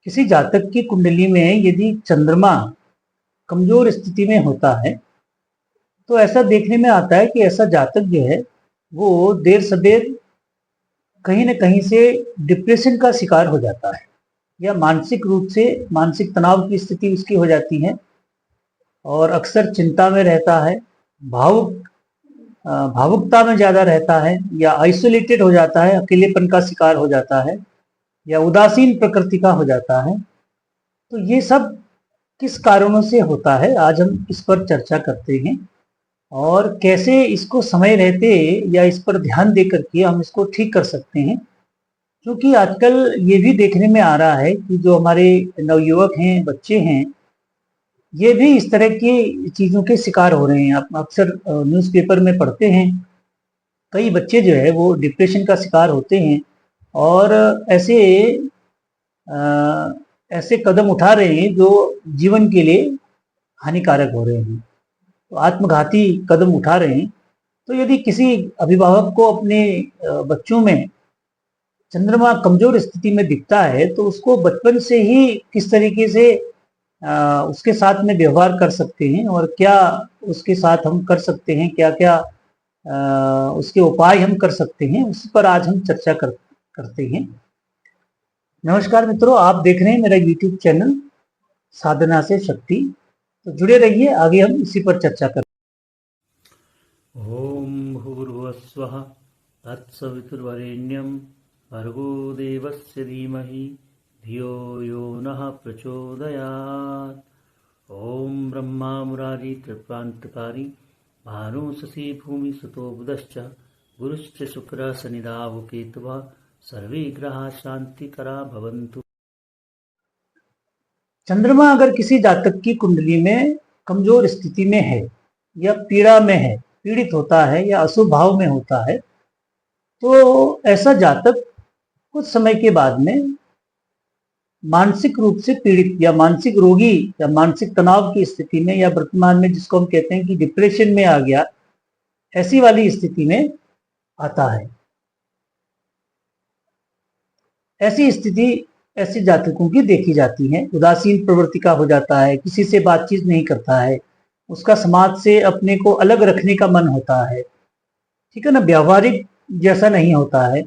किसी जातक की कुंडली में यदि चंद्रमा कमजोर स्थिति में होता है तो ऐसा देखने में आता है कि ऐसा जातक जो है वो देर सबेर कहीं न कहीं से डिप्रेशन का शिकार हो जाता है या मानसिक रूप से मानसिक तनाव की स्थिति उसकी हो जाती है और अक्सर चिंता में रहता है, भावुक भावुकता में ज़्यादा रहता है या आइसोलेटेड हो जाता है, अकेलेपन का शिकार हो जाता है या उदासीन प्रकृति का हो जाता है। तो ये सब किस कारणों से होता है, आज हम इस पर चर्चा करते हैं और कैसे इसको समय रहते या इस पर ध्यान दे करके हम इसको ठीक कर सकते हैं। क्योंकि आजकल ये भी देखने में आ रहा है कि जो हमारे नवयुवक हैं, बच्चे हैं, ये भी इस तरह की चीज़ों के शिकार हो रहे हैं। आप अक्सर न्यूज़पेपर में पढ़ते हैं, कई बच्चे जो है वो डिप्रेशन का शिकार होते हैं और ऐसे अ, ऐसे कदम उठा रहे हैं जो जीवन के लिए हानिकारक हो रहे हैं, तो आत्मघाती कदम उठा रहे हैं। तो यदि किसी अभिभावक को अपने बच्चों में चंद्रमा कमजोर स्थिति में दिखता है तो उसको बचपन से ही किस तरीके से उसके साथ में व्यवहार कर सकते हैं और क्या उसके साथ हम कर सकते हैं, क्या क्या उसके उपाय हम कर सकते हैं, उस पर आज हम चर्चा करते हैं। नमस्कार मित्रों, आप देख रहे हैं मेरा YouTube चैनल साधना से शक्ति। तो जुड़े रहिए, आगे हम इसी पर चर्चा करें। ओम भूर्भुवस्वः तत्सवितुर्वरेण्यं भर्गो देवस्य धीमहि धियो यो नः प्रचोदयात्। ओम ब्रह्मा मुरारी त्रिप्रान्तकारी भानु शशि भूमि सुतो बुधश्च गुरुश्च शुक्रः शनिराहु केतवः सर्वे ग्रहाः शान्तिकरा भवन्तु। चंद्रमा अगर किसी जातक की कुंडली में कमजोर स्थिति में है या पीड़ा में है, पीड़ित होता है या अशुभ भाव में होता है, तो ऐसा जातक कुछ समय के बाद में मानसिक रूप से पीड़ित या मानसिक रोगी या मानसिक तनाव की स्थिति में या वर्तमान में जिसको हम कहते हैं कि डिप्रेशन में आ गया, ऐसी वाली स्थिति में आता है। ऐसी स्थिति ऐसे जातकों की देखी जाती है। उदासीन प्रवृत्ति का हो जाता है, किसी से बातचीत नहीं करता है, उसका समाज से अपने को अलग रखने का मन होता है, ठीक है ना, व्यवहारिक जैसा नहीं होता है।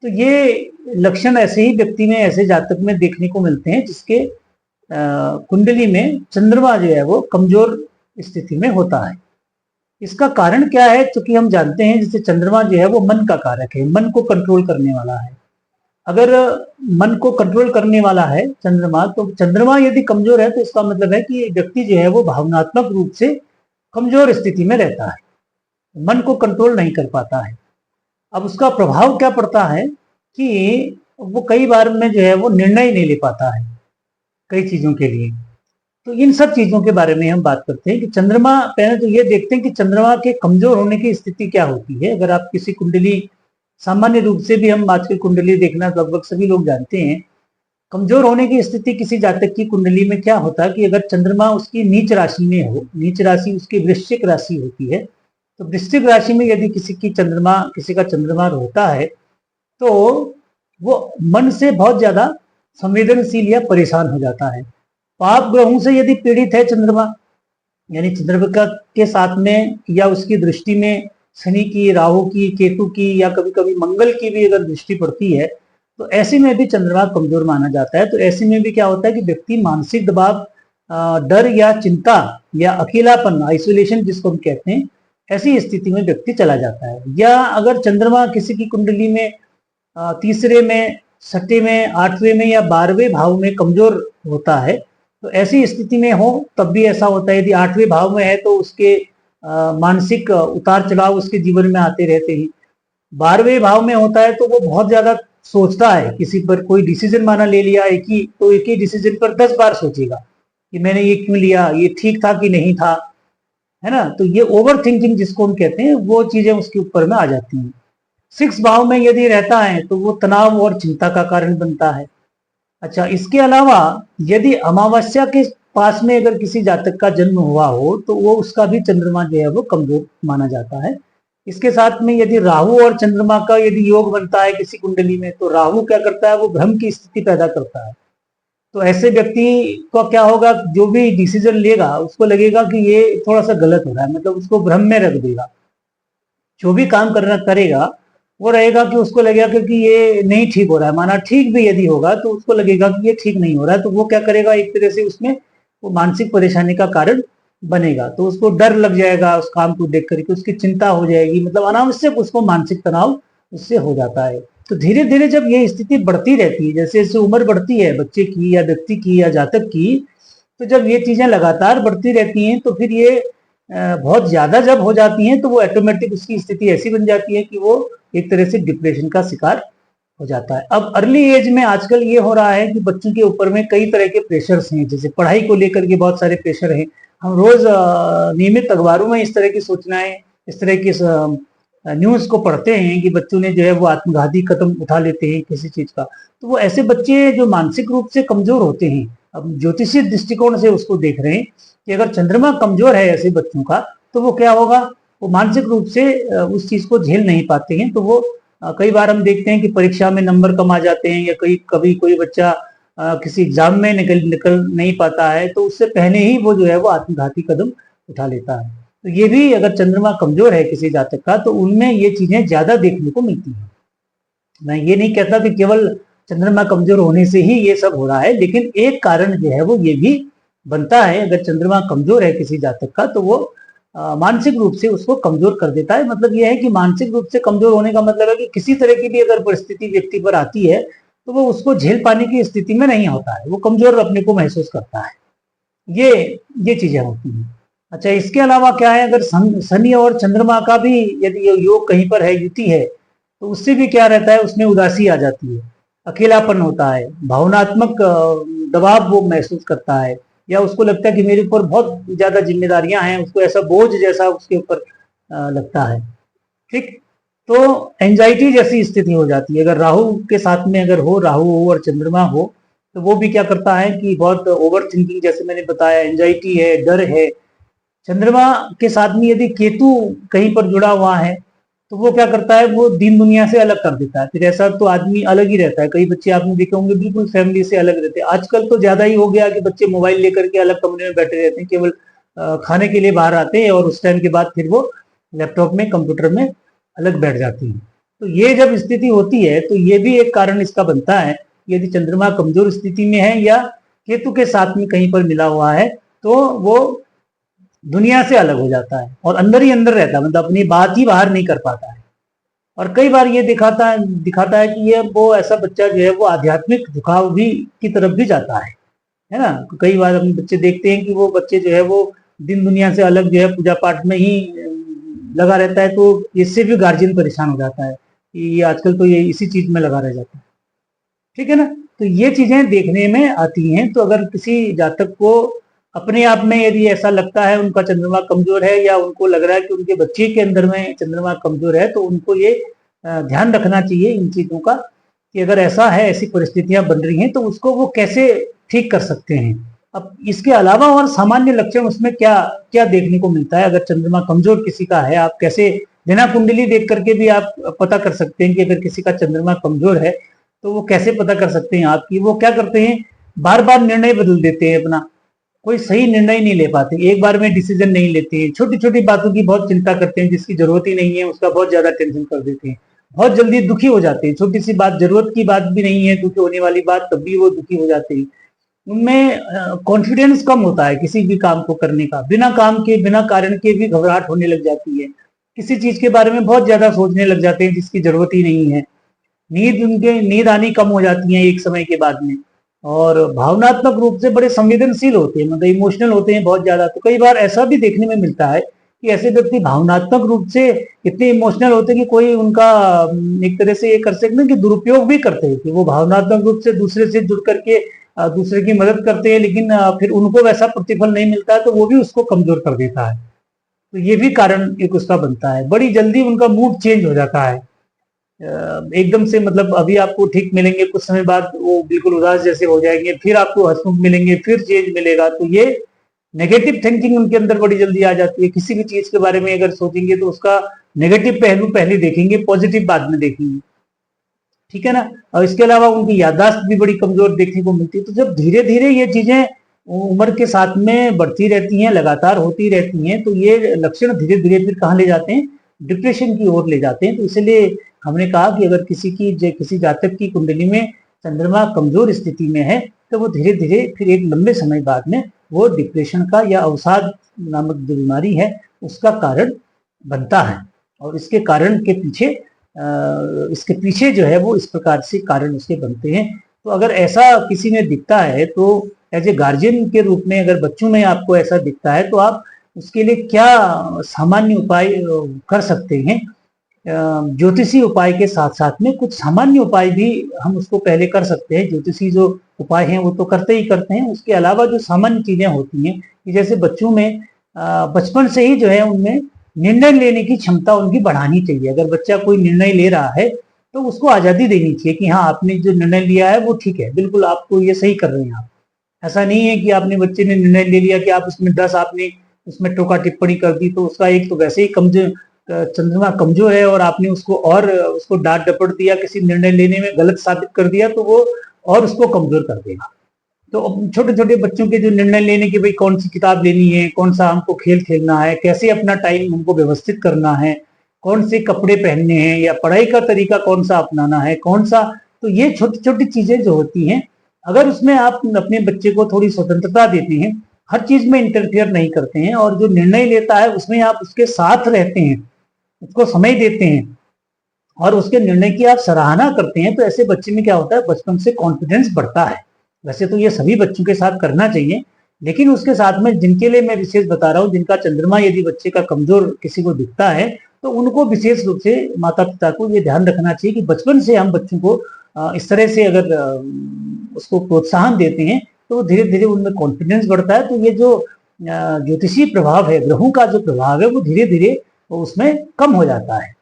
तो ये लक्षण ऐसे ही व्यक्ति में, ऐसे जातक में देखने को मिलते हैं जिसके कुंडली में चंद्रमा जो है वो कमजोर स्थिति में होता है। इसका कारण क्या है? क्योंकि हम जानते हैं जैसे चंद्रमा जो है वो मन का कारक है, मन को कंट्रोल करने वाला है। अगर मन को कंट्रोल करने वाला है चंद्रमा, तो चंद्रमा यदि कमजोर है तो इसका मतलब है कि व्यक्ति जो है वो भावनात्मक रूप से कमजोर स्थिति में रहता है, मन को कंट्रोल नहीं कर पाता है। अब उसका प्रभाव क्या पड़ता है कि वो कई बार में जो है वो निर्णय नहीं ले पाता है कई चीजों के लिए। तो इन सब चीजों के बारे में हम बात करते हैं कि चंद्रमा, पहले तो ये देखते हैं कि चंद्रमा के कमजोर होने की स्थिति क्या होती है। अगर आप किसी कुंडली, सामान्य रूप से भी हम आजकल कुंडली देखना लगभग सभी लोग जानते हैं, कमजोर होने की स्थिति किसी जातक की कुंडली में क्या होता है कि अगर चंद्रमा उसकी नीच राशि में हो, नीच राशि उसकी वृश्चिक राशि होती है, तो वृश्चिक राशि में यदि किसी का चंद्रमा होता है तो वो मन से बहुत ज्यादा संवेदनशील या परेशान हो जाता है। पाप ग्रहों से यदि पीड़ित है चंद्रमा, यानी चंद्रमा के साथ में या उसकी दृष्टि में शनि की, राहु की, केतु की या कभी कभी मंगल की भी अगर दृष्टि पड़ती है तो ऐसे में भी चंद्रमा कमजोर माना जाता है। तो ऐसे में भी क्या होता है कि व्यक्ति मानसिक दबाव, डर या चिंता या अकेलापन, आइसोलेशन जिसको हम कहते हैं, ऐसी स्थिति में व्यक्ति चला जाता है। या अगर चंद्रमा किसी की कुंडली में तीसरे में, छठे में, आठवें में या 12वें भाव में कमजोर होता है, तो ऐसी स्थिति में हो तब भी ऐसा होता है। यदि 8वें भाव में है तो उसके मानसिक उतार चढ़ाव उसके जीवन में आते रहते हैं। 12वें भाव में होता है तो वो बहुत ज्यादा सोचता है, किसी पर कोई डिसीजन माना ले लिया एक ही डिसीजन पर 10 बार सोचेगा कि मैंने ये क्यों लिया, ये ठीक था कि नहीं था, है ना। तो ये ओवर थिंकिंग जिसको हम कहते हैं, वो चीजें उसके ऊपर में आ जाती हैं। 6 भाव में यदि रहता है तो वो तनाव और चिंता का कारण बनता है। अच्छा, इसके अलावा यदि अमावस्या के पास में अगर किसी जातक का जन्म हुआ हो तो वो उसका भी चंद्रमा जो है वो कमजोर माना जाता है। इसके साथ में यदि राहु और चंद्रमा का यदि योग बनता है किसी कुंडली में, तो राहु क्या करता है, वो भ्रम की स्थिति पैदा करता है। तो ऐसे व्यक्ति का क्या होगा, जो भी डिसीजन लेगा उसको लगेगा कि ये थोड़ा सा गलत हो रहा है, मतलब उसको भ्रम में रख देगा। जो भी काम करना करेगा वो रहेगा कि उसको लगेगा कि ये नहीं ठीक हो रहा है, माना ठीक भी यदि होगा तो उसको लगेगा कि ये ठीक नहीं हो रहा है, तो वो क्या करेगा, एक तरह से उसमें वो मानसिक परेशानी का कारण बनेगा। तो उसको डर लग जाएगा उस काम को देख करके, उसकी चिंता हो जाएगी, मतलब अनावश्यक उसको मानसिक तनाव उससे हो जाता है। तो धीरे धीरे जब ये स्थिति बढ़ती रहती है, जैसे जैसे उम्र बढ़ती है बच्चे की या व्यक्ति की या जातक की, तो जब ये चीजें लगातार बढ़ती रहती हैं तो फिर ये बहुत ज्यादा जब हो जाती हैं तो वो ऑटोमेटिक उसकी स्थिति ऐसी बन जाती है कि वो एक तरह से डिप्रेशन का शिकार हो जाता है। अब अर्ली एज में आजकल ये हो रहा है कि बच्चों के ऊपर में कई तरह के प्रेशर्स हैं, जैसे पढ़ाई को लेकर के बहुत सारे प्रेशर हैं। हम रोज नियमित अखबारों में इस तरह की सूचनाएं, इस तरह की न्यूज को पढ़ते हैं कि बच्चों ने जो है वो आत्मघाती कदम उठा लेते हैं किसी चीज का। तो वो ऐसे बच्चे जो मानसिक रूप से कमजोर होते हैं, अब ज्योतिषीय दृष्टिकोण से उसको देख रहे हैं कि अगर चंद्रमा कमजोर है ऐसे बच्चों का तो वो क्या होगा, वो मानसिक रूप से उस चीज को झेल नहीं पाते हैं। तो वो कई बार हम देखते हैं कि परीक्षा में नंबर कम आ जाते हैं, या कभी कोई बच्चा किसी एग्जाम में निकल नहीं पाता है, तो उससे पहले ही वो जो है वो आत्मघाती कदम उठा लेता है। तो ये भी अगर चंद्रमा कमजोर है किसी जातक का तो उनमें ये चीजें ज्यादा देखने को मिलती हैं। मैं ये नहीं कहता कि केवल चंद्रमा कमजोर होने से ही ये सब हो रहा है, लेकिन एक कारण जो है वो ये भी बनता है। अगर चंद्रमा कमजोर है किसी जातक का तो वो मानसिक रूप से उसको कमजोर कर देता है। मतलब यह है कि मानसिक रूप से कमजोर होने का मतलब है कि किसी तरह की भी अगर परिस्थिति व्यक्ति पर आती है तो वो उसको झेल पाने की स्थिति में नहीं होता है, वो कमजोर अपने को महसूस करता है। ये चीजें होती हैं। अच्छा, इसके अलावा क्या है, अगर शनि और चंद्रमा का भी यदि योग कहीं पर है, युति है, तो उससे भी क्या रहता है, उसमें उदासी आ जाती है, अकेलापन होता है, भावनात्मक दबाव वो महसूस करता है, या उसको लगता है कि मेरे ऊपर बहुत ज्यादा जिम्मेदारियां हैं, उसको ऐसा बोझ जैसा उसके ऊपर लगता है। ठीक, तो एंजाइटी जैसी स्थिति हो जाती है। अगर राहु के साथ में अगर हो, राहु हो और चंद्रमा हो, तो वो भी क्या करता है कि बहुत ओवर थिंकिंग, जैसे मैंने बताया, एंजाइटी है, डर है। चंद्रमा के साथ में यदि केतु कहीं पर जुड़ा हुआ है तो वो क्या करता है, वो दीन दुनिया से अलग कर देता है। फिर ऐसा तो आदमी अलग ही रहता है। कई बच्चे आपने देखे होंगे बिल्कुल फैमिली से अलग रहते हैं। आजकल तो ज्यादा ही हो गया कि बच्चे मोबाइल लेकर के अलग कमरे में बैठे रहते हैं, केवल खाने के लिए बाहर आते हैं और उस टाइम के बाद फिर वो लैपटॉप में, कंप्यूटर में अलग बैठ जाते हैं। तो ये जब स्थिति होती है तो ये भी एक कारण इसका बनता है। यदि चंद्रमा कमजोर स्थिति में है या केतु के साथ में कहीं पर मिला हुआ है तो वो दुनिया से अलग हो जाता है और अंदर ही अंदर रहता है, मतलब अपनी बात ही बाहर नहीं कर पाता है। और कई बार ये दिखाता है कि ये वो ऐसा बच्चा जो है वो आध्यात्मिक झुकाव भी की तरफ भी जाता है ना। कई बार हम बच्चे देखते हैं कि वो बच्चे जो है वो दिन दुनिया से अलग जो है पूजा पाठ में ही लगा रहता है, तो इससे भी गार्जियन परेशान हो जाता है कि ये आजकल तो ये इसी चीज में लगा रह जाता है। ठीक है ना। तो ये चीजें देखने में आती हैं। तो अगर किसी जातक को अपने आप में यदि ऐसा लगता है उनका चंद्रमा कमजोर है, या उनको लग रहा है कि उनके बच्चे के अंदर में चंद्रमा कमजोर है, तो उनको ये ध्यान रखना चाहिए इन चीजों का कि अगर ऐसा है, ऐसी परिस्थितियां बन रही हैं तो उसको वो कैसे ठीक कर सकते हैं। अब इसके अलावा और सामान्य लक्षण उसमें क्या क्या देखने को मिलता है, अगर चंद्रमा कमजोर किसी का है, आप कैसे बिना कुंडली देख करके भी आप पता कर सकते हैं कि अगर किसी का चंद्रमा कमजोर है तो वो कैसे पता कर सकते हैं आपकी। वो क्या करते हैं, बार बार निर्णय बदल देते हैं अपना, कोई सही निर्णय नहीं ले पाते, एक बार में डिसीजन नहीं लेते हैं, छोटी छोटी बातों की बहुत चिंता करते हैं, जिसकी जरूरत ही नहीं है उसका बहुत ज्यादा टेंशन कर देते हैं, बहुत जल्दी दुखी हो जाते हैं, छोटी सी बात, जरूरत की बात भी नहीं है, दुखी होने वाली बात, तब भी वो दुखी हो जाते हैं। उनमें कॉन्फिडेंस कम होता है किसी भी काम को करने का, बिना काम के, बिना कारण के भी घबराहट होने लग जाती है, किसी चीज के बारे में बहुत ज्यादा सोचने लग जाते हैं जिसकी जरूरत ही नहीं है, नींद आनी कम हो जाती है एक समय के बाद में, और भावनात्मक रूप से बड़े संवेदनशील होते हैं, मतलब इमोशनल होते हैं बहुत ज्यादा। तो कई बार ऐसा भी देखने में मिलता है कि ऐसे व्यक्ति भावनात्मक रूप से इतने इमोशनल होते हैं कि कोई उनका एक तरह से ये कर सकते हैं कि दुरुपयोग भी करते हैं, कि वो भावनात्मक रूप से दूसरे से जुड़ करके दूसरे की मदद करते हैं, लेकिन फिर उनको वैसा प्रतिफल नहीं मिलता है तो वो भी उसको कमजोर कर देता है। तो ये भी कारण एक उसका बनता है। बड़ी जल्दी उनका मूड चेंज हो जाता है एकदम से, मतलब अभी आपको ठीक मिलेंगे, कुछ समय बाद वो बिल्कुल उदास जैसे हो जाएंगे, फिर आपको हंसमुख मिलेंगे, फिर चेंज मिलेगा। तो ये नेगेटिव थिंकिंग उनके अंदर बड़ी जल्दी आ जाती है। किसी भी चीज के बारे में अगर सोचेंगे तो उसका नेगेटिव पहलू पहले देखेंगे, पॉजिटिव बाद में देखेंगे। ठीक है ना। और इसके अलावा उनकी याददाश्त भी बड़ी कमजोर देखने को मिलती है। तो जब धीरे धीरे ये चीजें उम्र के साथ में बढ़ती रहती हैं, लगातार होती रहती हैं, तो ये लक्षण धीरे धीरे फिर कहाँ ले जाते हैं, डिप्रेशन की ओर ले जाते हैं। तो इसलिए हमने कहा कि अगर किसी जातक की कुंडली में चंद्रमा कमजोर स्थिति में है, तो वो धीरे धीरे फिर एक लंबे समय बाद में वो डिप्रेशन का या अवसाद नामक जो बीमारी है उसका कारण बनता है। और इसके कारण के पीछे इसके पीछे जो है वो इस प्रकार से कारण उसके बनते हैं। तो अगर ऐसा किसी में दिखता है, तो एज ए गार्जियन के रूप में अगर बच्चों में आपको ऐसा दिखता है, तो आप उसके लिए क्या सामान्य उपाय कर सकते हैं। ज्योतिषी उपाय के साथ साथ में कुछ सामान्य उपाय भी हम उसको पहले कर सकते हैं। ज्योतिषी जो उपाय हैं वो तो करते ही करते हैं, उसके अलावा जो सामान्य चीजें होती हैं कि जैसे बच्चों में बचपन से ही जो है उनमें निर्णय लेने की क्षमता उनकी बढ़ानी चाहिए। अगर बच्चा कोई निर्णय ले रहा है तो उसको आजादी देनी चाहिए कि हाँ, आपने जो निर्णय लिया है वो ठीक है, बिल्कुल आपको ये सही कर रहे हैं आप। ऐसा नहीं है कि आपने बच्चे ने निर्णय ले लिया कि आप उसमें 10 आपने उसमें टोका टिप्पणी कर दी, तो उसका एक तो वैसे ही कमजोर चंद्रमा कमजोर है और आपने उसको डांट डपट दिया, किसी निर्णय लेने में गलत साबित कर दिया, तो वो और उसको कमजोर कर देगा। तो छोटे छोटे बच्चों के जो निर्णय लेने की भाई कौन सी किताब लेनी है, कौन सा हमको खेल खेलना है, कैसे अपना टाइम हमको व्यवस्थित करना है, कौन से कपड़े पहनने हैं, या पढ़ाई का तरीका कौन सा अपनाना है, कौन सा, तो ये छोटी छोटी चीजें जो होती हैं, अगर उसमें आप अपने बच्चे को थोड़ी स्वतंत्रता देते हैं, हर चीज में इंटरफियर नहीं करते हैं, और जो निर्णय लेता है उसमें आप उसके साथ रहते हैं, उसको समय देते हैं और उसके निर्णय की आप सराहना करते हैं, तो ऐसे बच्चे में क्या होता है, बचपन से कॉन्फिडेंस बढ़ता है। वैसे तो ये सभी बच्चों के साथ करना चाहिए, लेकिन उसके साथ में जिनके लिए मैं विशेष बता रहा हूँ, जिनका चंद्रमा यदि बच्चे का कमजोर किसी को दिखता है, तो उनको विशेष रूप से माता पिता को ये ध्यान रखना चाहिए कि बचपन से हम बच्चों को इस तरह से अगर उसको प्रोत्साहन देते हैं, तो वो धीरे धीरे उनमें कॉन्फिडेंस बढ़ता है। तो ये जो ज्योतिषीय प्रभाव है, ग्रहों का जो प्रभाव है, वो धीरे धीरे उसमें कम हो जाता है।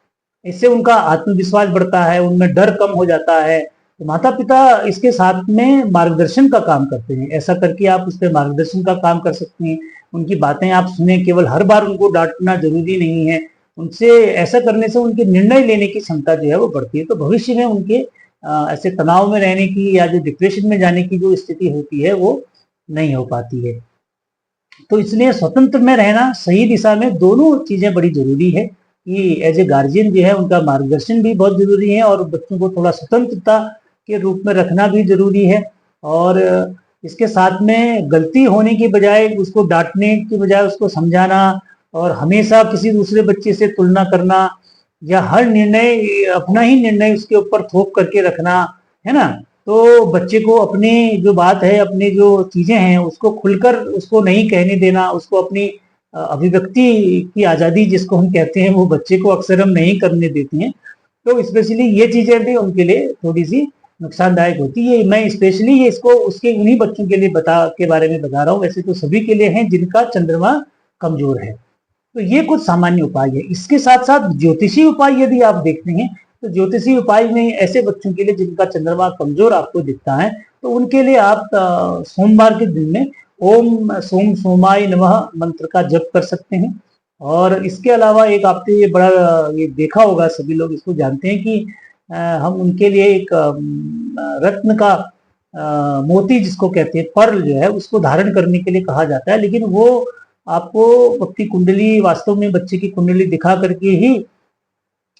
इससे उनका आत्मविश्वास बढ़ता है, उनमें डर कम हो जाता है। तो माता पिता इसके साथ में मार्गदर्शन का काम करते हैं। ऐसा करके आप उस पर मार्गदर्शन का काम कर सकते हैं, उनकी बातें आप सुने, केवल हर बार उनको डांटना जरूरी नहीं है। उनसे ऐसा करने से उनके निर्णय लेने की क्षमता जो है वो बढ़ती है। तो भविष्य में उनके ऐसे तनाव में रहने की या जो डिप्रेशन में जाने की जो स्थिति होती है वो नहीं हो पाती है। तो इसलिए स्वतंत्र में रहना, सही दिशा में, दोनों चीजें बड़ी जरूरी है कि एज ए गार्जियन जो है उनका मार्गदर्शन भी बहुत जरूरी है, और बच्चों को थोड़ा स्वतंत्रता के रूप में रखना भी जरूरी है। और इसके साथ में गलती होने की बजाय, उसको डांटने की बजाय उसको समझाना, और हमेशा किसी दूसरे बच्चे से तुलना करना, या हर निर्णय अपना ही निर्णय उसके ऊपर थोप करके रखना, है ना। तो बच्चे को अपनी जो बात है, अपनी जो चीजें हैं, उसको खुलकर उसको नहीं कहने देना, उसको अपनी अभिव्यक्ति की आजादी जिसको हम कहते हैं, वो बच्चे को अक्सर हम नहीं करने देते हैं। तो स्पेशली ये चीजें भी उनके लिए थोड़ी सी नुकसानदायक होती है। मैं स्पेशली ये इसको उसके उन्हीं बच्चों के लिए के बारे में बता रहा हूँ, वैसे तो सभी के लिए हैं जिनका चंद्रमा कमजोर है। तो ये कुछ सामान्य उपाय है। इसके साथ साथ ज्योतिषी उपाय यदि आप देखते हैं, तो ज्योतिषी उपाय में ऐसे बच्चों के लिए जिनका चंद्रमा कमजोर आपको दिखता है, तो उनके लिए आप सोमवार के दिन में ओम सोम सोमाय नमः मंत्र का जप कर सकते हैं। और इसके अलावा एक आपने ये बड़ा ये देखा होगा, सभी लोग इसको जानते हैं कि हम उनके लिए एक रत्न का मोती जिसको कहते हैं, पर्ल जो है, उसको धारण करने के लिए कहा जाता है। लेकिन वो आपको अपनी कुंडली, वास्तव में बच्चे की कुंडली दिखा करके ही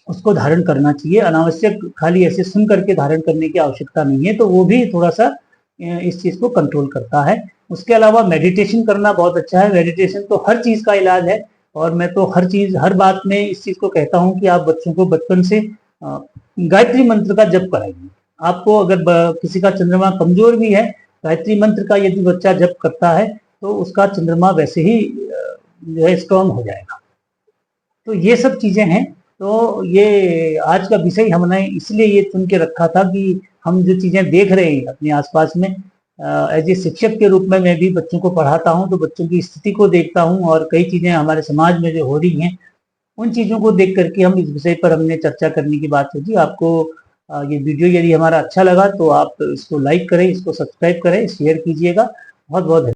उसको धारण करना चाहिए। अनावश्यक खाली ऐसे सुन करके धारण करने की आवश्यकता नहीं है। तो वो भी थोड़ा सा इस चीज को कंट्रोल करता है। उसके अलावा मेडिटेशन करना बहुत अच्छा है। मेडिटेशन तो हर चीज का इलाज है, और मैं तो हर बात में इस चीज को कहता हूँ कि आप बच्चों को बचपन से गायत्री मंत्र का जप कराइए। आपको अगर किसी का चंद्रमा कमजोर भी है, गायत्री मंत्र का यदि बच्चा जप करता है, तो उसका चंद्रमा वैसे ही जो है स्ट्रांग हो जाएगा। तो ये सब चीजें हैं। तो ये आज का विषय हमने इसलिए ये चुन के रखा था कि हम जो चीजें देख रहे हैं अपने आसपास में, एज ए शिक्षक के रूप में मैं भी बच्चों को पढ़ाता हूँ, तो बच्चों की स्थिति को देखता हूँ, और कई चीजें हमारे समाज में जो हो रही हैं, उन चीजों को देख करके हम इस विषय पर हमने चर्चा करने की बात होगी। आपको ये वीडियो यदि हमारा अच्छा लगा तो आप इसको लाइक करें, इसको सब्सक्राइब करें, शेयर कीजिएगा। बहुत बहुत